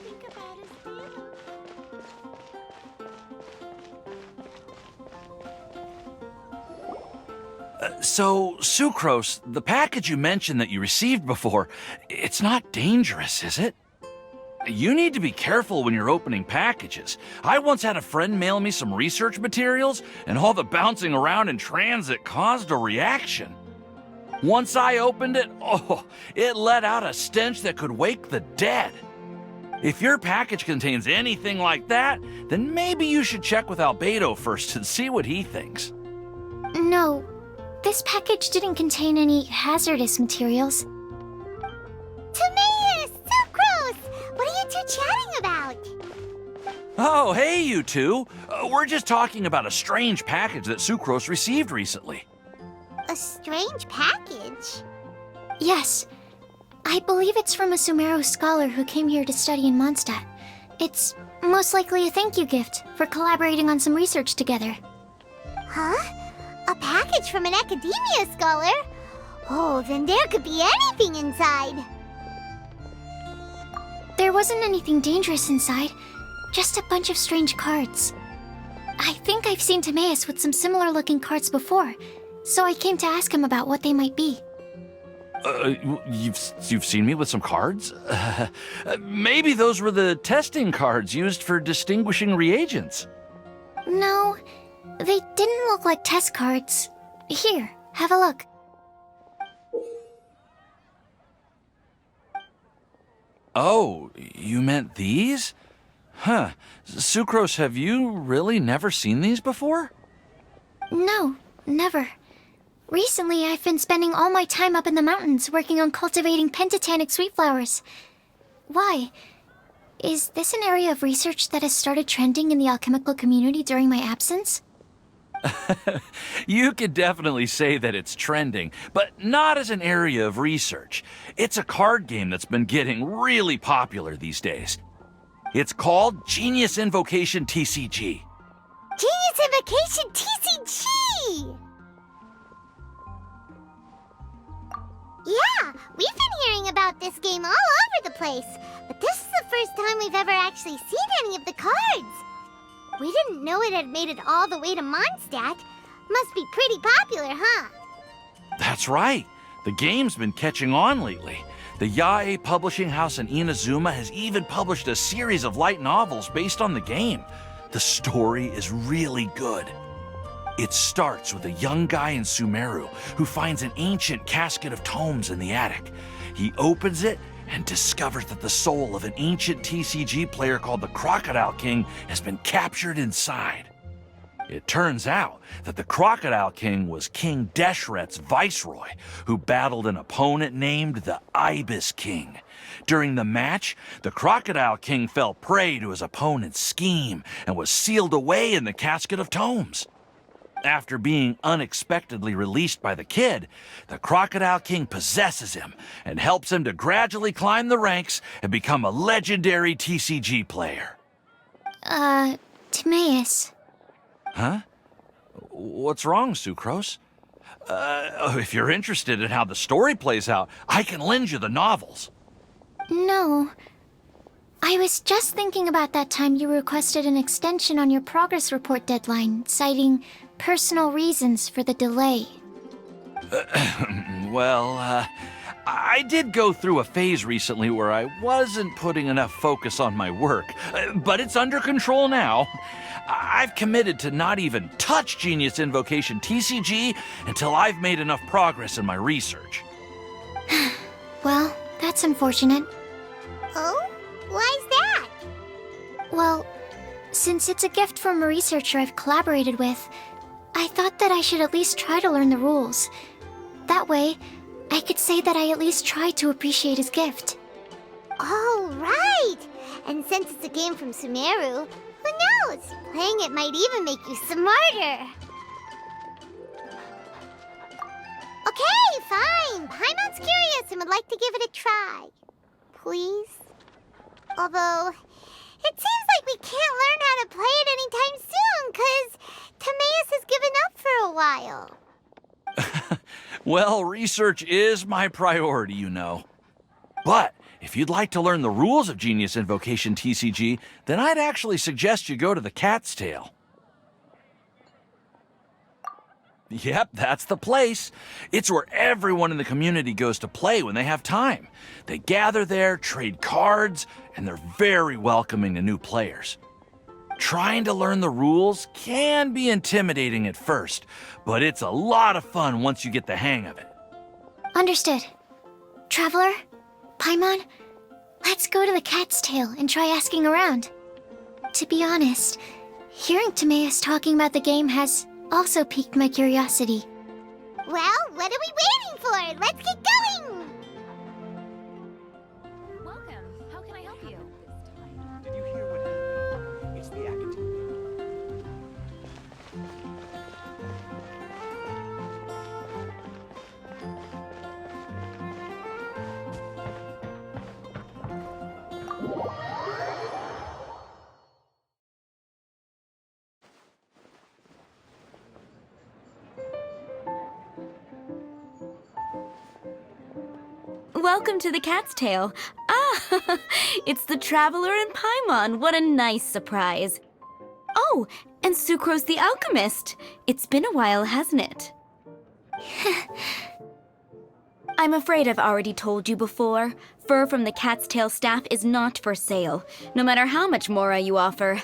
Think about his feelings. So, Sucrose, the package you mentioned that you received before, it's not dangerous, is it? You need to be careful when you're opening packages. I once had a friend mail me some research materials, and all the bouncing around in transit caused a reaction. Once I opened it, it let out a stench that could wake the dead. If your package contains anything like that, then maybe you should check with Albedo first and see what he thinks. No, this package didn't contain any hazardous materials. Timaeus! Sucrose! What are you two chatting about? Oh, hey, you two. We're just talking about a strange package that Sucrose received recently. A strange package? Yes, I believe it's from a Sumeru scholar who came here to study in Mondstadt. It's most likely a thank you gift for collaborating on some research together. Huh? A package from an academia scholar? Oh, then there could be anything inside. There wasn't anything dangerous inside, just a bunch of strange cards. I think I've seen Timaeus with some similar looking cards before, so I came to ask him about what they might be. You've seen me with some cards? Maybe those were the testing cards used for distinguishing reagents. No, they didn't look like test cards. Here, have a look. Oh, you meant these? Huh. Sucrose, have you really never seen these before? No, never. Recently, I've been spending all my time up in the mountains working on cultivating pentatonic sweet flowers. Why? Is this an area of research that has started trending in the alchemical community during my absence? You could definitely say that it's trending, but not as an area of research. It's a card game that's been getting really popular these days. It's called Genius Invocation TCG. Genius Invokation TCG! Yeah, we've been hearing about this game all over the place, but this is the first time we've ever actually seen any of the cards. We didn't know it had made it all the way to Mondstadt. Must be pretty popular, huh? That's right. The game's been catching on lately. The Yae publishing house in Inazuma has even published a series of light novels based on the game. The story is really good. It starts with a young guy in Sumeru who finds an ancient casket of tomes in the attic. He opens it and discovers that the soul of an ancient TCG player called the Crocodile King has been captured inside. It turns out that the Crocodile King was King Deshret's viceroy, who battled an opponent named the Ibis King. During the match, the Crocodile King fell prey to his opponent's scheme and was sealed away in the casket of tomes. After being unexpectedly released by the kid, the Crocodile King possesses him and helps him to gradually climb the ranks and become a legendary TCG player. Timaeus. Huh? What's wrong, Sucrose? If you're interested in how the story plays out, I can lend you the novels. No. I was just thinking about that time you requested an extension on your progress report deadline, citing personal reasons for the delay. I did go through a phase recently where I wasn't putting enough focus on my work, but it's under control now. I've committed to not even touch Genius Invocation TCG until I've made enough progress in my research. Well, that's unfortunate. Oh? Why's that? Well, since it's a gift from a researcher I've collaborated with, I thought that I should at least try to learn the rules. That way, I could say that I at least tried to appreciate his gift. Oh, right! And since it's a game from Sumeru, who knows? Playing it might even make you smarter. Okay, fine. Paimon's curious and would like to give it a try. Please? Although, it seems like we can't learn how to play it anytime soon, 'cause Timaeus has given up for a while. Well, research is my priority, you know. But If you'd like to learn the rules of Genius Invocation TCG, then I'd actually suggest you go to the Cat's Tail. Yep, that's the place. It's where everyone in the community goes to play when they have time. They gather there, trade cards, and they're very welcoming to new players. Trying to learn the rules can be intimidating at first, but it's a lot of fun once you get the hang of it. Understood. Traveler? Paimon? Let's go to the Cat's Tail and try asking around. To be honest, hearing Timaeus talking about the game has also piqued my curiosity. Well, what are we waiting for? Let's get going! Welcome. How can I help you? Did you hear what happened? It's the academy. Welcome to the Cat's Tail. Ah, it's the Traveler and Paimon. What a nice surprise. Oh, and Sucrose the Alchemist. It's been a while, hasn't it? I'm afraid I've already told you before. Fur from the Cat's Tail staff is not for sale, no matter how much Mora you offer.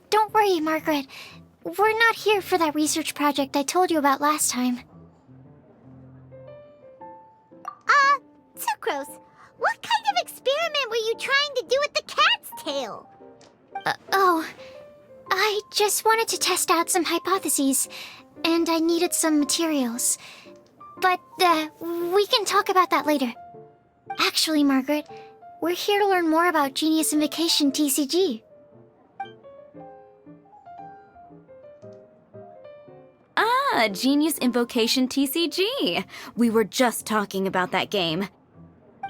Don't worry, Margaret. We're not here for that research project I told you about last time. Sucrose, what kind of experiment were you trying to do with the Cat's Tail? I just wanted to test out some hypotheses, and I needed some materials. But, we can talk about that later. Actually, Margaret, we're here to learn more about Genius Invocation TCG. Ah, Genius Invocation TCG. We were just talking about that game.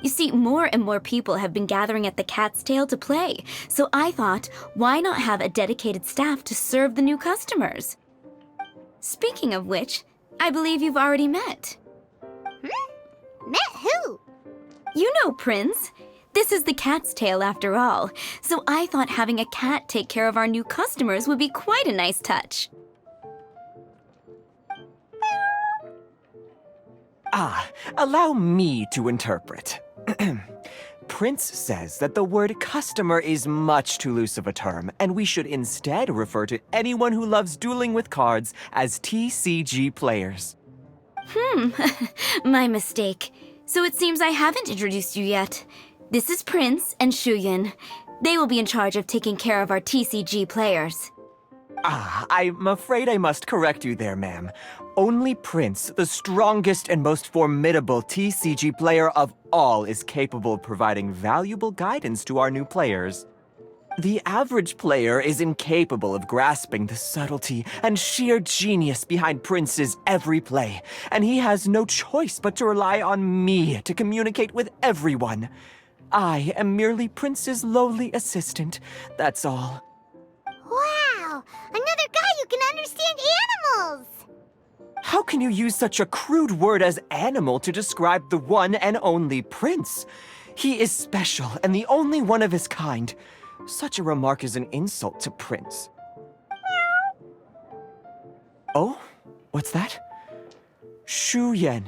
You see, more and more people have been gathering at the Cat's Tail to play, so I thought, why not have a dedicated staff to serve the new customers? Speaking of which, I believe you've already met. Met who? You know, Prince. This is the Cat's Tail after all, so I thought having a cat take care of our new customers would be quite a nice touch. Allow me to interpret. Prince says that the word customer is much too loose of a term, and we should instead refer to anyone who loves dueling with cards as TCG players. My mistake. So it seems I haven't introduced you yet. This is Prince and Shuyan. They will be in charge of taking care of our TCG players. I'm afraid I must correct you there, ma'am. Only Prince, the strongest and most formidable TCG player of all, is capable of providing valuable guidance to our new players. The average player is incapable of grasping the subtlety and sheer genius behind Prince's every play, and he has no choice but to rely on me to communicate with everyone. I am merely Prince's lowly assistant, that's all. Wow, another guy who can understand animals! How can you use such a crude word as animal to describe the one and only Prince? He is special and the only one of his kind. Such a remark is an insult to Prince. Oh? What's that? Shuyan.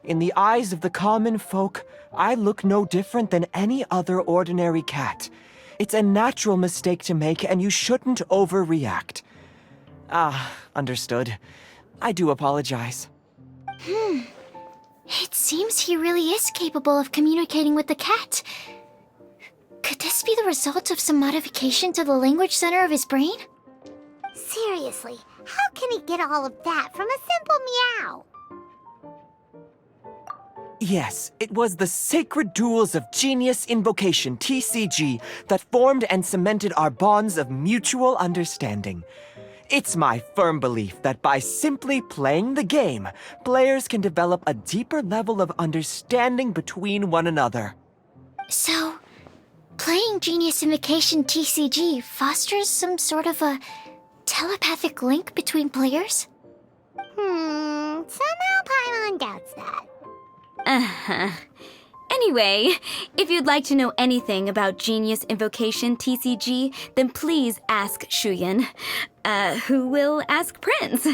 In the eyes of the common folk, I look no different than any other ordinary cat. It's a natural mistake to make, and you shouldn't overreact. Understood. I do apologize. It seems he really is capable of communicating with the cat. Could this be the result of some modification to the language center of his brain? Seriously, how can he get all of that from a simple meow? Yes, it was the sacred duels of Genius Invocation, TCG, that formed and cemented our bonds of mutual understanding. It's my firm belief that by simply playing the game, players can develop a deeper level of understanding between one another. So, playing Genius Invocation TCG fosters some sort of a telepathic link between players? Somehow Paimon doubts that. Uh-huh. Anyway, if you'd like to know anything about Genius Invocation TCG, then please ask Shuyan, who will ask Prince.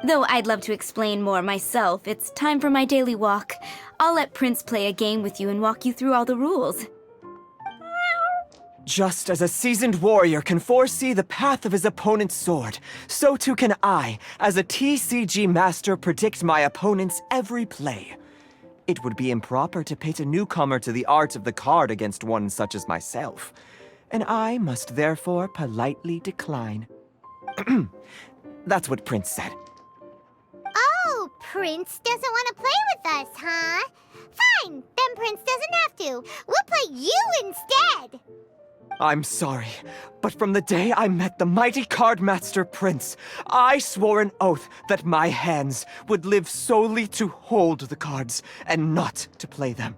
Though I'd love to explain more myself, it's time for my daily walk. I'll let Prince play a game with you and walk you through all the rules. Just as a seasoned warrior can foresee the path of his opponent's sword, so too can I, as a TCG master, predict my opponent's every play. It would be improper to pit a newcomer to the art of the card against one such as myself, and I must therefore politely decline. That's what Prince said. Oh, Prince doesn't want to play with us, huh? Fine, then Prince doesn't have to. We'll play you instead. I'm sorry, but from the day I met the mighty cardmaster Prince, I swore an oath that my hands would live solely to hold the cards and not to play them.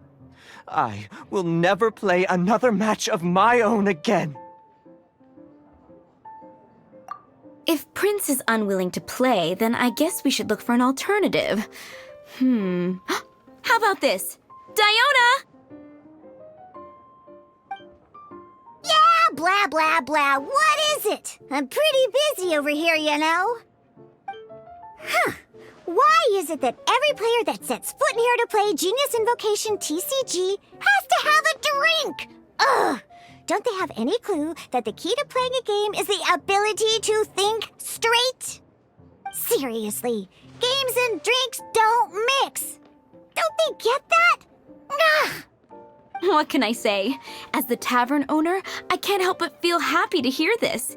I will never play another match of my own again. If Prince is unwilling to play, then I guess we should look for an alternative. How about this? Diona! Yeah, blah, blah, blah. What is it? I'm pretty busy over here, you know. Why is it that every player that sets foot in here to play Genius Invocation TCG has to have a drink? Ugh! Don't they have any clue that the key to playing a game is the ability to think straight? Seriously, games and drinks don't mix. Don't they get that? Ugh! What can I say? As the tavern owner, I can't help but feel happy to hear this.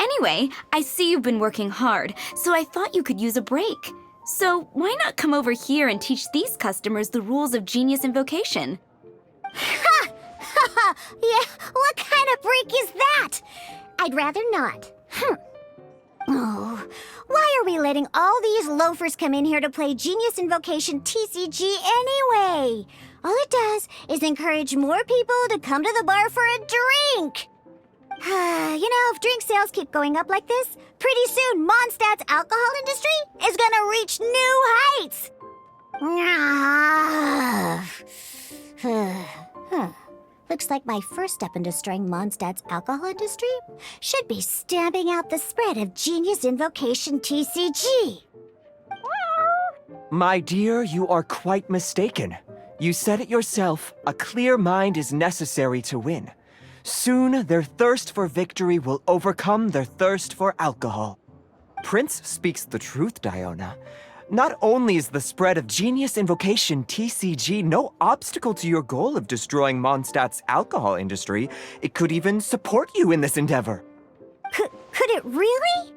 Anyway, I see you've been working hard, so I thought you could use a break. So why not come over here and teach these customers the rules of Genius Invocation? Ha! Yeah, what kind of break is that? I'd rather not. Oh, why are we letting all these loafers come in here to play Genius Invocation TCG anyway? All it does is encourage more people to come to the bar for a drink. If drink sales keep going up like this, pretty soon Mondstadt's alcohol industry is gonna reach new heights. Looks like my first step in destroying Mondstadt's alcohol industry should be stamping out the spread of Genius Invocation TCG. My dear, you are quite mistaken. You said it yourself, a clear mind is necessary to win. Soon, their thirst for victory will overcome their thirst for alcohol. Prince speaks the truth, Diona. Not only is the spread of Genius Invocation TCG no obstacle to your goal of destroying Mondstadt's alcohol industry, it could even support you in this endeavor. Could it really?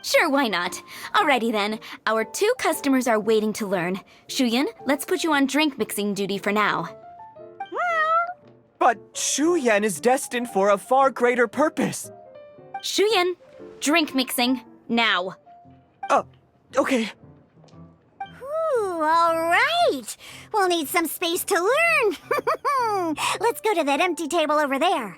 Sure, why not? Alrighty then, our 2 customers are waiting to learn. Shuyan, let's put you on drink mixing duty for now. But Shuyan is destined for a far greater purpose. Shuyan, drink mixing, now. Okay. Ooh, all right. We'll need some space to learn. Let's go to that empty table over there.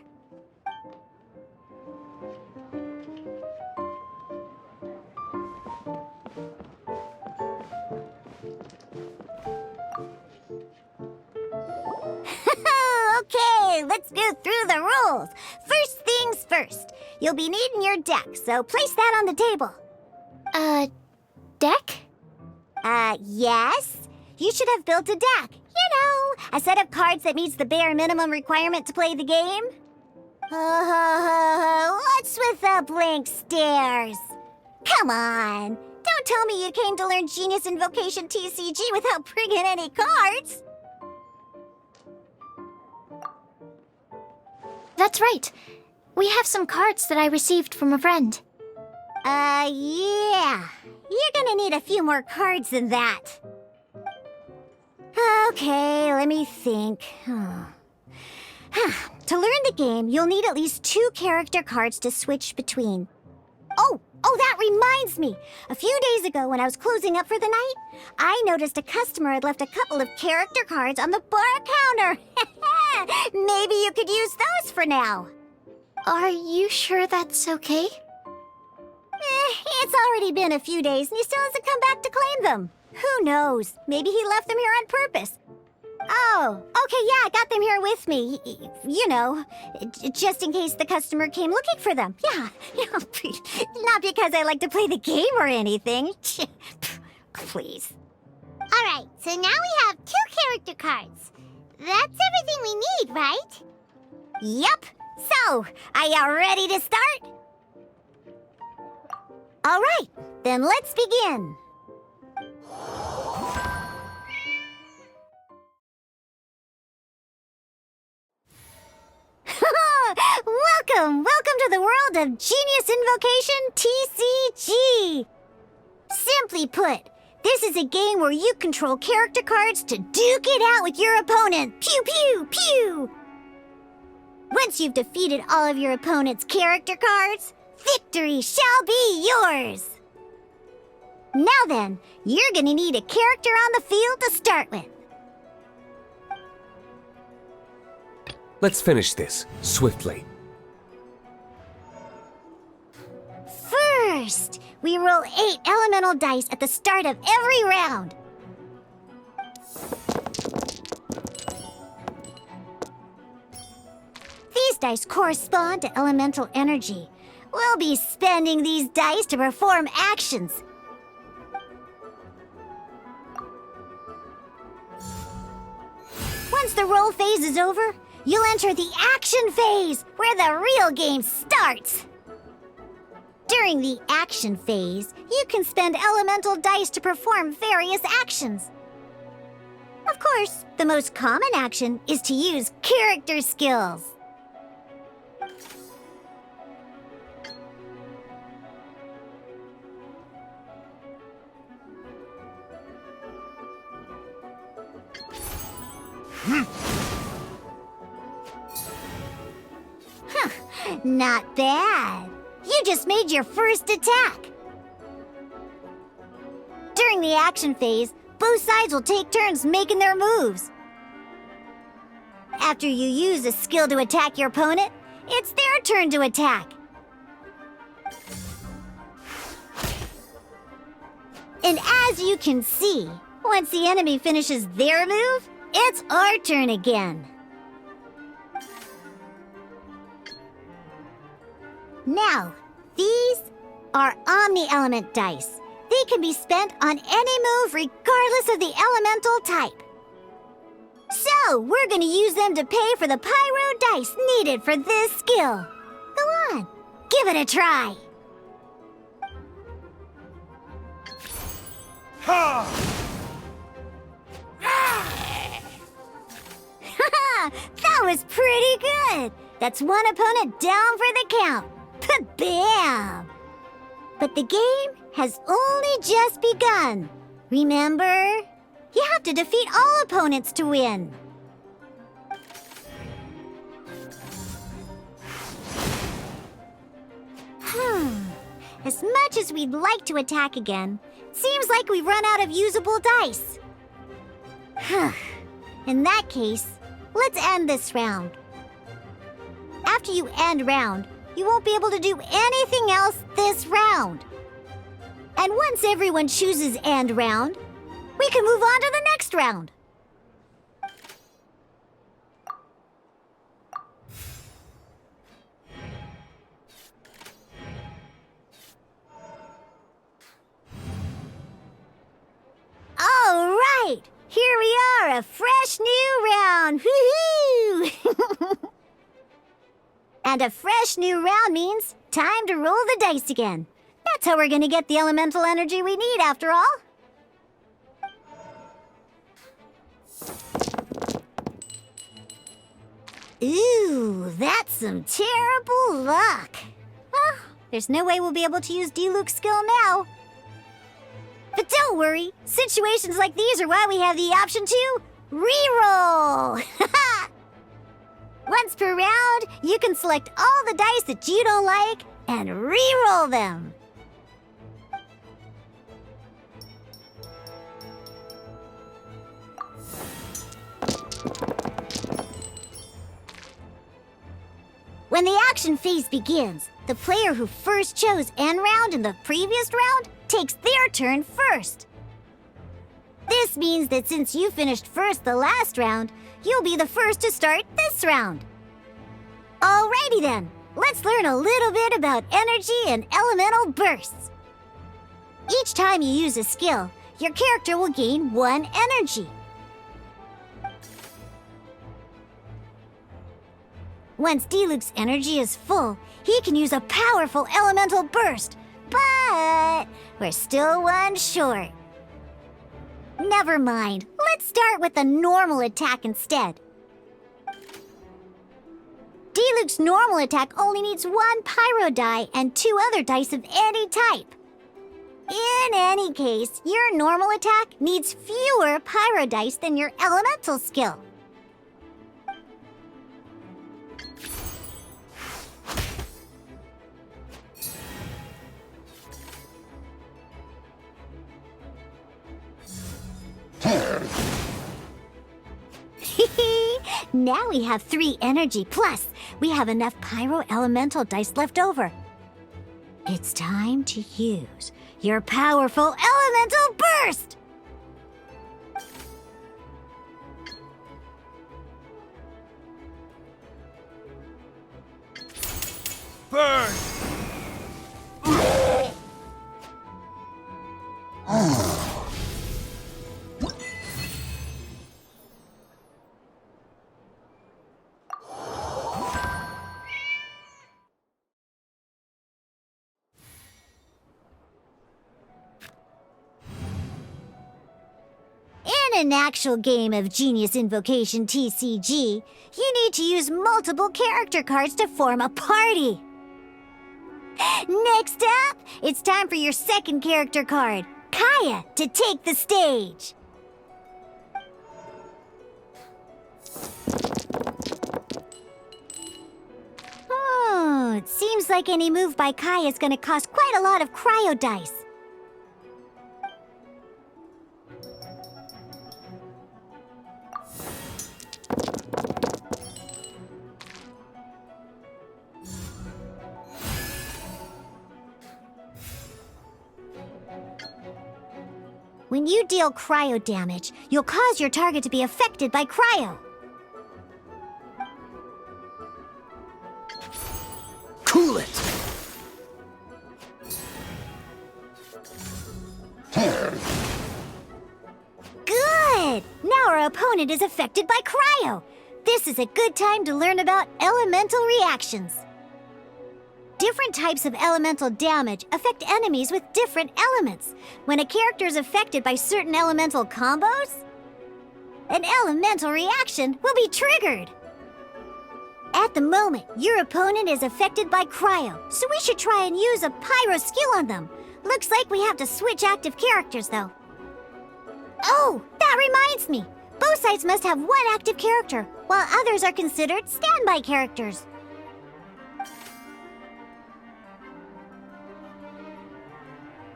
Okay, let's go through the rules. First things first. You'll be needing your deck, so place that on the table. Deck? Yes. You should have built a deck. A set of cards that meets the bare minimum requirement to play the game. What's with the blank stares? Come on. Don't tell me you came to learn Genius Invocation TCG without bringing any cards. That's right. We have some cards that I received from a friend. Yeah. You're gonna need a few more cards than that. Okay, let me think. To learn the game, you'll need at least 2 character cards to switch between. Oh, that reminds me. A few days ago when I was closing up for the night, I noticed a customer had left a couple of character cards on the bar counter. Maybe you could use those for now. Are you sure that's okay? It's already been a few days and he still hasn't come back to claim them. Who knows? Maybe he left them here on purpose. Oh, okay, yeah, I got them here with me. You know, just in case the customer came looking for them. Yeah, not because I like to play the game or anything. Please. All right, so now we have 2 character cards. That's everything we need, right? Yep. So, are you ready to start? All right, then let's begin. Welcome to the world of Genius Invocation TCG. Simply put, this is a game where you control character cards to duke it out with your opponent. Pew, pew, pew! Once you've defeated all of your opponent's character cards, victory shall be yours! Now then, you're gonna need a character on the field to start with. Let's finish this, swiftly. First, we roll 8 elemental dice at the start of every round. These dice correspond to elemental energy. We'll be spending these dice to perform actions. Once the roll phase is over, you'll enter the action phase, where the real game starts. During the action phase, you can spend elemental dice to perform various actions. Of course, the most common action is to use character skills. Not bad. You just made your first attack. During the action phase, both sides will take turns making their moves. After you use a skill to attack your opponent, it's their turn to attack. And as you can see, once the enemy finishes their move, it's our turn again. Now, these are omni-element dice. They can be spent on any move regardless of the elemental type. So, we're gonna use them to pay for the pyro dice needed for this skill. Go on, give it a try. That was pretty good. That's one opponent down for the count. Bam! But the game has only just begun. Remember? You have to defeat all opponents to win. As much as we'd like to attack again, it seems like we've run out of usable dice. In that case, let's end this round. After you end round, you won't be able to do anything else this round. And once everyone chooses end round, we can move on to the next round. All right, here we are, a fresh new round. Woohoo! And a fresh new round means time to roll the dice again. That's how we're gonna get the elemental energy we need, after all. Ooh, that's some terrible luck. Well, there's no way we'll be able to use Diluc's skill now. But don't worry, situations like these are why we have the option to reroll. Once per round, you can select all the dice that you don't like and re-roll them. When the action phase begins, the player who first chose end round in the previous round takes their turn first. This means that since you finished first the last round, you'll be the first to start this round. Alrighty then, let's learn a little bit about energy and elemental bursts. Each time you use a skill, your character will gain 1 energy. Once Diluc's energy is full, he can use a powerful elemental burst, but we're still 1 short. Never mind, let's start with a normal attack instead. Diluc's normal attack only needs 1 pyro die and 2 other dice of any type. In any case, your normal attack needs fewer pyro dice than your elemental skill. Now we have 3 energy, plus we have enough pyro elemental dice left over. It's time to use your powerful elemental burst! Burn! In an actual game of Genius Invocation TCG, you need to use multiple character cards to form a party. Next up, it's time for your second character card, Kaya, to take the stage. It seems like any move by Kaya is going to cost quite a lot of cryo dice. When you deal cryo damage, you'll cause your target to be affected by cryo. Cool it! Good! Now our opponent is affected by cryo. This is a good time to learn about elemental reactions. Different types of elemental damage affect enemies with different elements. When a character is affected by certain elemental combos, an elemental reaction will be triggered. At the moment, your opponent is affected by cryo, so we should try and use a pyro skill on them. Looks like we have to switch active characters, though. Oh, that reminds me. Both sides must have 1 active character, while others are considered standby characters.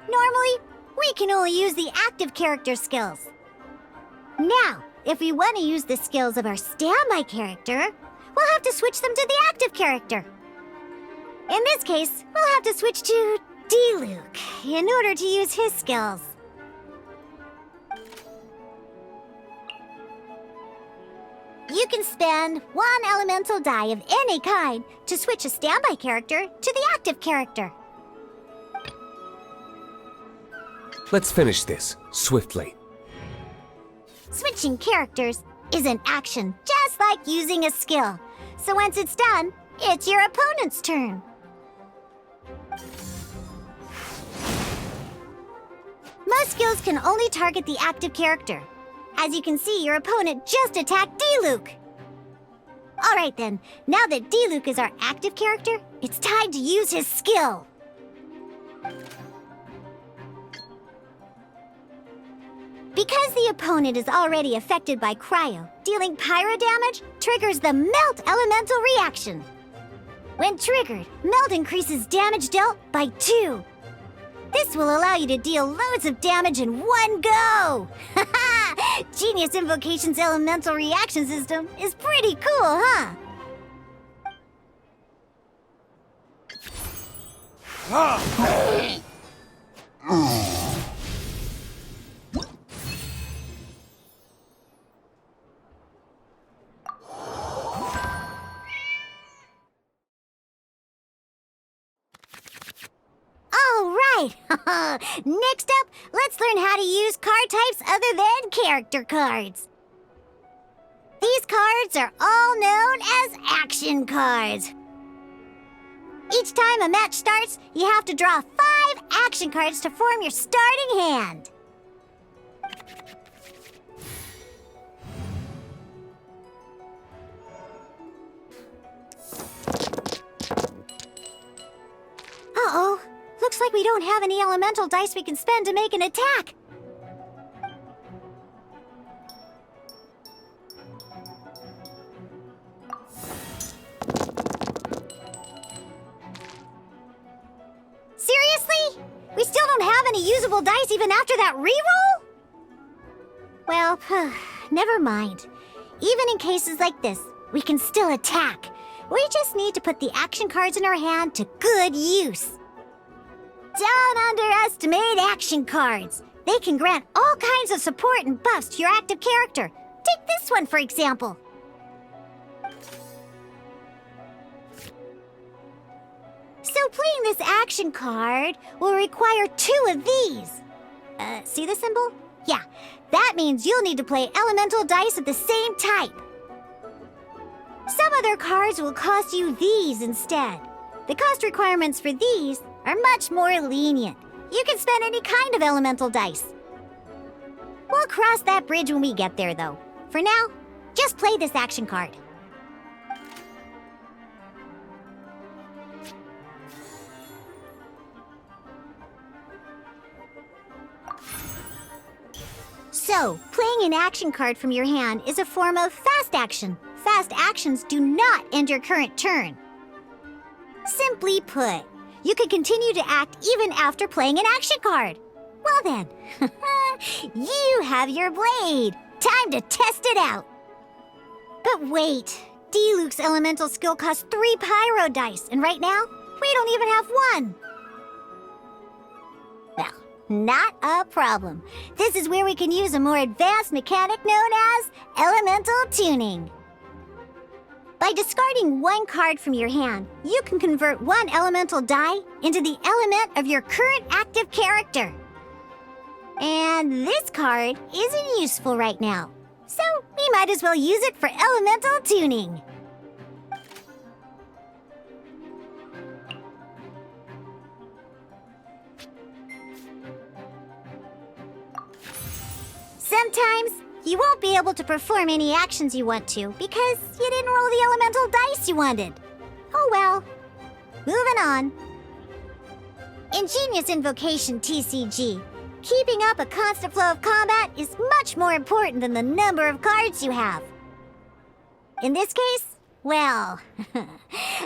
Normally, we can only use the active character skills. Now, if we want to use the skills of our standby character, we'll have to switch them to the active character. In this case, we'll have to switch to Diluc in order to use his skills. You can spend 1 elemental die of any kind to switch a standby character to the active character. Let's finish this, swiftly. Switching characters is an action, just like using a skill. So once it's done, it's your opponent's turn. Most skills can only target the active character. As you can see, your opponent just attacked Diluc. Alright then, now that Diluc is our active character, it's time to use his skill. Because the opponent is already affected by cryo, dealing pyro damage triggers the Melt Elemental reaction. When triggered, Melt increases damage dealt by 2. This will allow you to deal loads of damage in one go! Genius Invocation's elemental reaction system is pretty cool, huh? All right. Next up, let's learn how to use card types other than character cards. These cards are all known as action cards. Each time a match starts, you have to draw 5 action cards to form your starting hand. Uh-oh. Looks like we don't have any elemental dice we can spend to make an attack. Seriously? We still don't have any usable dice even after that reroll? Well, never mind. Even in cases like this, we can still attack. We just need to put the action cards in our hand to good use. Don't underestimate action cards. They can grant all kinds of support and buffs to your active character. Take this one, for example. So playing this action card will require 2 of these. See the symbol? Yeah, that means you'll need to play elemental dice of the same type. Some other cards will cost you these instead. The cost requirements for these are much more lenient. You can spend any kind of elemental dice. We'll cross that bridge when we get there, though. For now, just play this action card. So, playing an action card from your hand is a form of fast action. Fast actions do not end your current turn. Simply put, you can continue to act even after playing an action card. Well then, you have your blade. Time to test it out. But wait, Diluc's elemental skill costs 3 pyro dice, and right now, we don't even have 1. Well, not a problem. This is where we can use a more advanced mechanic known as elemental tuning. By discarding 1 card from your hand, you can convert 1 elemental die into the element of your current active character. And this card isn't useful right now, so we might as well use it for elemental tuning. Sometimes you won't be able to perform any actions you want to because you didn't roll the elemental dice you wanted. Oh well. Moving on. In Genius Invocation TCG, keeping up a constant flow of combat is much more important than the number of cards you have. In this case, well,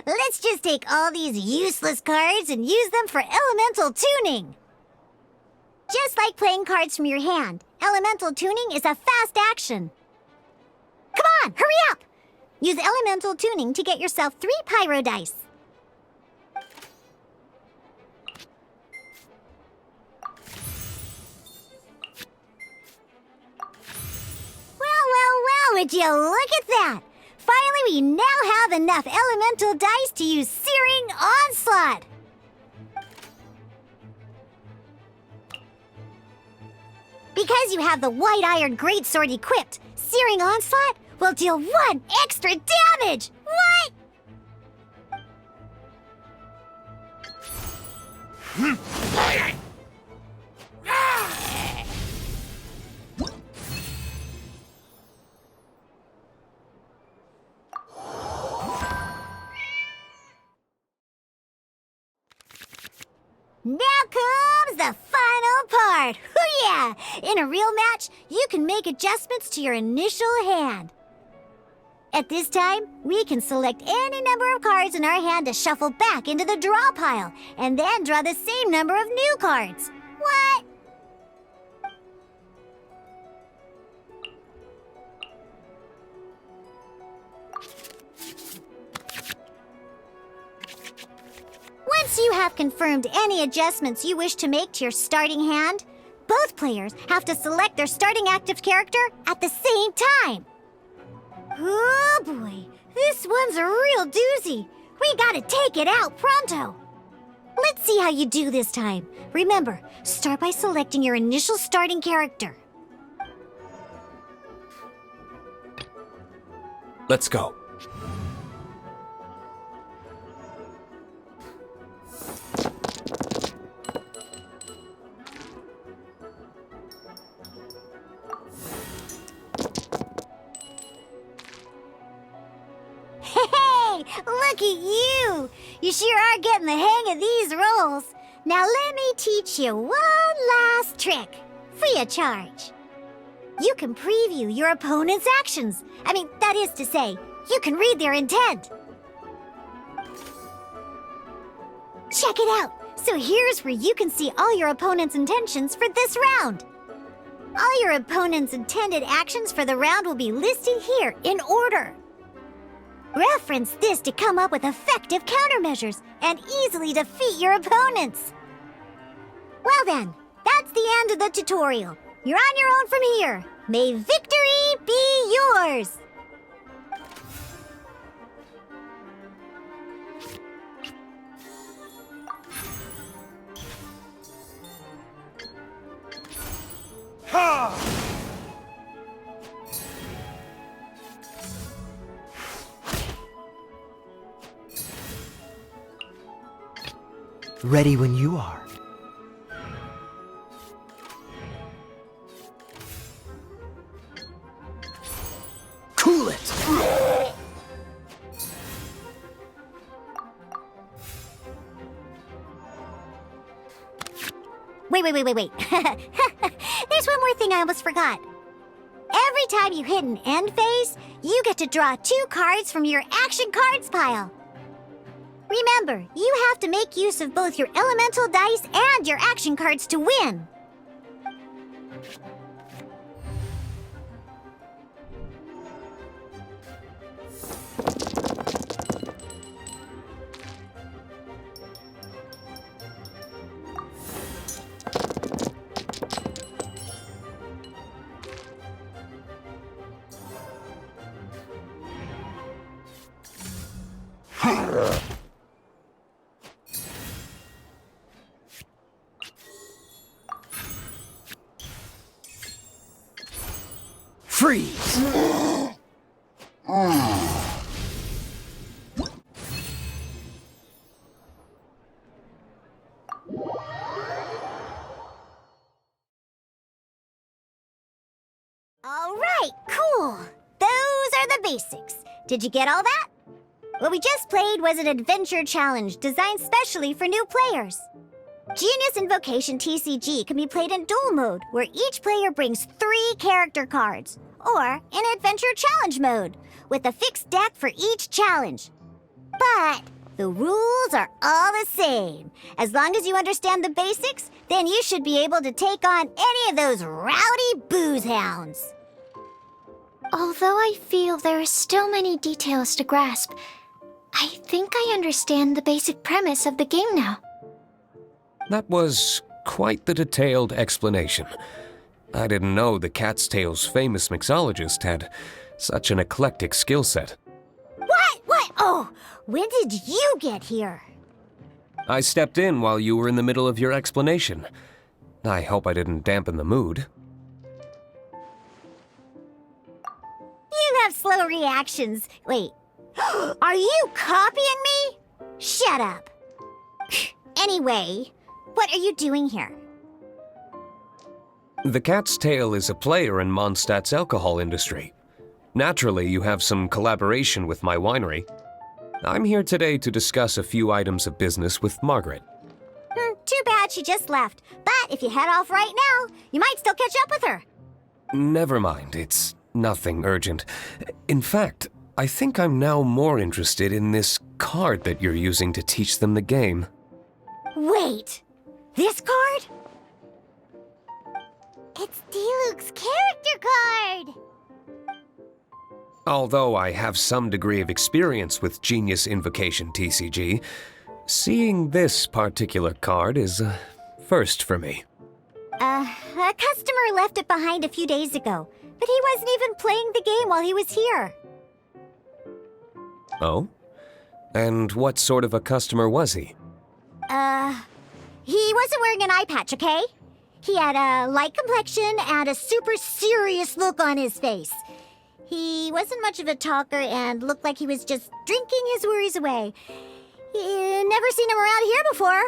let's just take all these useless cards and use them for elemental tuning. Just like playing cards from your hand, elemental tuning is a fast action. Come on, hurry up! Use elemental tuning to get yourself 3 pyro dice. Well, would you look at that? Finally, we now have enough elemental dice to use Searing Onslaught. Because you have the White Iron Greatsword equipped, Searing Onslaught will deal 1 extra damage! What? Now comes the final part! Hoo-yeah! In a real match, you can make adjustments to your initial hand. At this time, we can select any number of cards in our hand to shuffle back into the draw pile, and then draw the same number of new cards. What? Once Once you have confirmed any adjustments you wish to make to your starting hand, both players have to select their starting active character at the same time. Oh boy, this one's a real doozy. We gotta take it out pronto. Let's see how you do this time. Remember, start by selecting your initial starting character. Let's go. Hey, look at you! You sure are getting the hang of these rolls. Now let me teach you one last trick, free of charge. You can preview your opponent's actions. That is to say, you can read their intent. Check it out. So here's where you can see all your opponent's intentions for this round. All your opponent's intended actions for the round will be listed here in order. Reference this to come up with effective countermeasures and easily defeat your opponents. Well then, that's the end of the tutorial. You're on your own from here. May victory be yours! Ready when you are. Cool it! Wait. There's one more thing I almost forgot. Every time you hit an end phase, you get to draw 2 cards from your action cards pile. Remember, you have to make use of both your elemental dice and your action cards to win. Freeze! All right, cool. Those are the basics. Did you get all that? What we just played was an adventure challenge designed specially for new players. Genius Invocation TCG can be played in duel mode, where each player brings 3 character cards, or in adventure challenge mode, with a fixed deck for each challenge. But the rules are all the same. As long as you understand the basics, then you should be able to take on any of those rowdy booze hounds. Although I feel there are still many details to grasp, I think I understand the basic premise of the game now. That was quite the detailed explanation. I didn't know the Cat's Tail's famous mixologist had such an eclectic skill set. What? Oh, when did you get here? I stepped in while you were in the middle of your explanation. I hope I didn't dampen the mood. You have slow reactions. Wait, are you copying me? Shut up. Anyway, what are you doing here? The Cat's Tail is a player in Mondstadt's alcohol industry. Naturally, you have some collaboration with my winery. I'm here today to discuss a few items of business with Margaret. Too bad she just left. But if you head off right now, you might still catch up with her. Never mind, it's nothing urgent. In fact, I think I'm now more interested in this card that you're using to teach them the game. Wait, this card? It's Diluc's character card! Although I have some degree of experience with Genius Invocation TCG, Seeing this particular card is a first for me. A customer left it behind a few days ago, but he wasn't even playing the game while he was here. Oh? And what sort of a customer was he? He wasn't wearing an eye patch, okay? He had a light complexion and a super serious look on his face. He wasn't much of a talker and looked like he was just drinking his worries away. Never seen him around here before.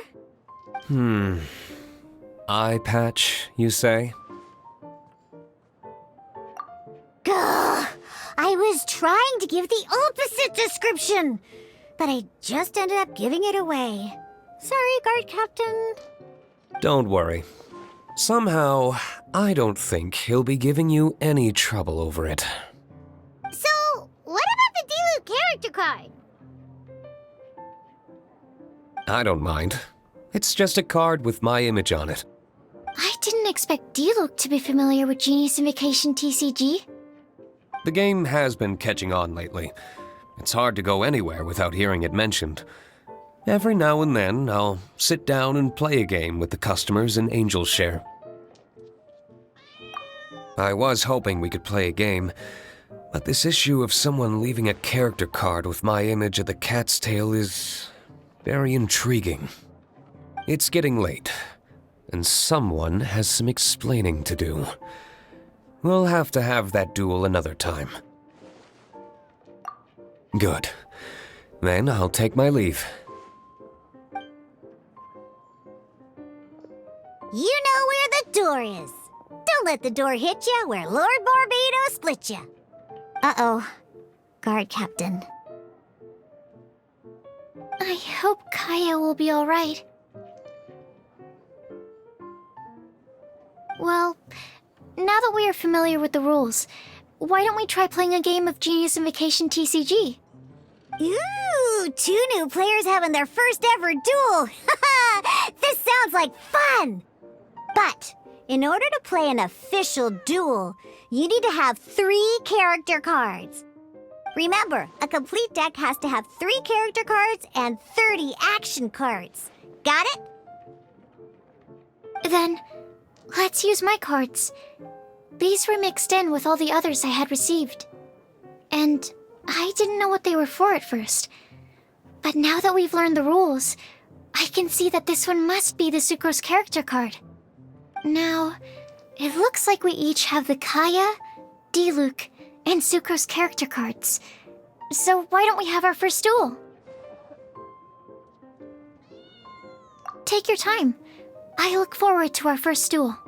Eye patch, you say? Gah! I was trying to give the opposite description, but I just ended up giving it away. Sorry, guard captain. Don't worry. Somehow, I don't think he'll be giving you any trouble over it. So, what about the Diluc character card? I don't mind. It's just a card with my image on it. I didn't expect Diluc to be familiar with Genius Invocation TCG. The game has been catching on lately. It's hard to go anywhere without hearing it mentioned. Every now and then, I'll sit down and play a game with the customers in Angel's Share. I was hoping we could play a game, but this issue of someone leaving a character card with my image at the cat's tail is very intriguing. It's getting late, and someone has some explaining to do. We'll have to have that duel another time. Good. Then I'll take my leave. You know where the door is. Don't let the door hit you where Lord Barbados split you. Uh-oh. Guard captain. I hope Kaya will be alright. Well, now that we are familiar with the rules, why don't we try playing a game of Genius Invocation TCG? Ooh, 2 new players having their first ever duel. This sounds like fun. But in order to play an official duel, you need to have 3 character cards. Remember, a complete deck has to have 3 character cards and 30 action cards. Got it? Then, let's use my cards. These were mixed in with all the others I had received. And I didn't know what they were for at first. But now that we've learned the rules, I can see that this one must be the Sucrose character card. Now, it looks like we each have the Kaya, Diluc, and Sucrose character cards. So why don't we have our first duel? Take your time. I look forward to our first duel.